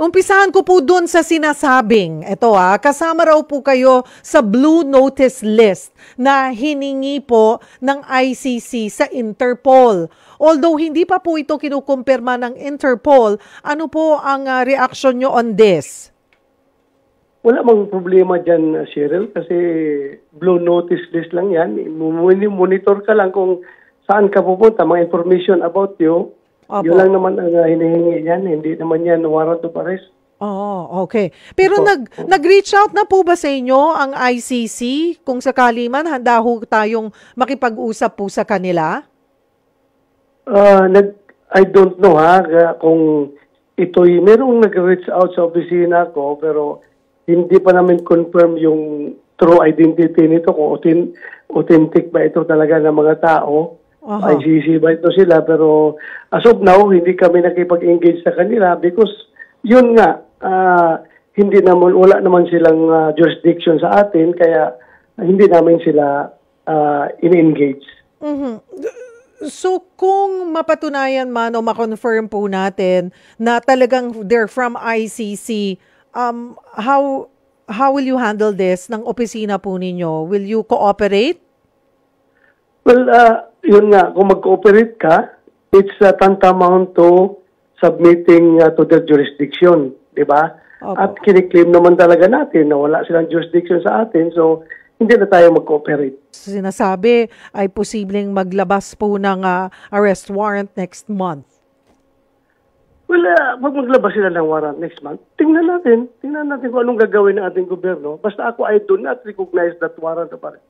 Umpisahan ko po doon sa sinasabing, kasama raw po kayo sa Blue Notice list na hiningi po ng ICC sa Interpol. Although hindi pa po ito kinukumpirma ng Interpol, ano po ang reaction nyo on this? Wala mang problema dyan, Cheryl, kasi Blue Notice list lang yan. Monitor ka lang kung saan ka pupunta, mga information about you. Opo. Yun lang naman ang hinihingi yan. Hindi naman yan warrant of arrest. Oh, okay. Pero nag-reach out na po ba sa inyo ang ICC? Kung sakali man, handa ho tayong makipag-usap po sa kanila? I don't know kung ito'y merong nag-reach out sa opisina ko, pero hindi pa namin confirm yung true identity nito, kung authentic ba ito talaga ng mga tao. ICC ba ito sila, pero as of now, hindi kami nakipag-engage sa kanila because yun nga, wala naman silang jurisdiction sa atin, kaya hindi namin sila in-engage. Mm-hmm. So kung mapatunayan man o ma-confirm po natin na talagang they're from ICC, how will you handle this ng opisina po ninyo? Will you cooperate? Well, yun nga, kung mag-cooperate ka, it's tantamount to submitting to their jurisdiction, di ba? Okay. At kiniklaim naman talaga natin na wala silang jurisdiction sa atin, so hindi na tayo mag-cooperate. Sinasabi ay posibleng maglabas po ng arrest warrant next month. Well, pag maglabas sila ng warrant next month, tingnan natin kung anong gagawin ng ating gobyerno. Basta ako, I do not recognize that warrant of arrest.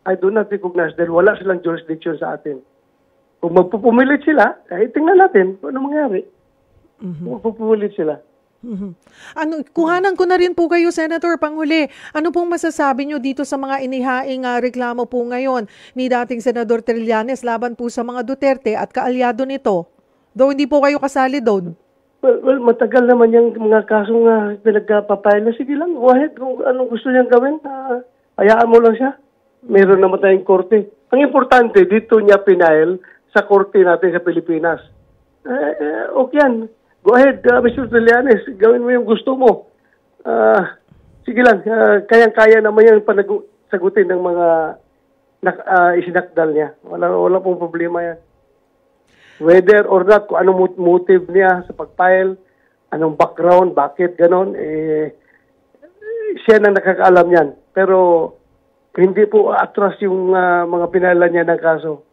I do not recognize dahil wala silang jurisdiction sa atin. Kung magpupumilit sila, tingnan natin kung ano mangyari. Magpupumilit sila. Kuhanan ko na rin po kayo, Senator, panghuli. Ano pong masasabi nyo dito sa mga inihaing reklamo po ngayon ni dating Senador Trillanes laban po sa mga Duterte at kaalyado nito? Though hindi po kayo kasali doon. Well, matagal naman yung mga kasong pinagpapile na. Sige lang, go ahead. Kung anong gusto niyang gawin, hayaan mo lang siya. Meron naman tayong korte. Ang importante, dito niya pinail sa korte natin sa Pilipinas. Okay yan. Go ahead, Mr. Trillanes. Gawin mo yung gusto mo. Sige lang. Kayang-kaya naman yan sagutin ng mga isinakdal niya. Wala pong problema yan. Whether or not, kung anong motive niya sa pag-file, anong background, bakit, ganon, siya na nakakaalam yan. Pero hindi po atras yung mga pinala niya ng kaso.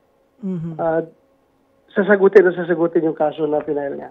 Sasagutin yung kaso na pinala niya.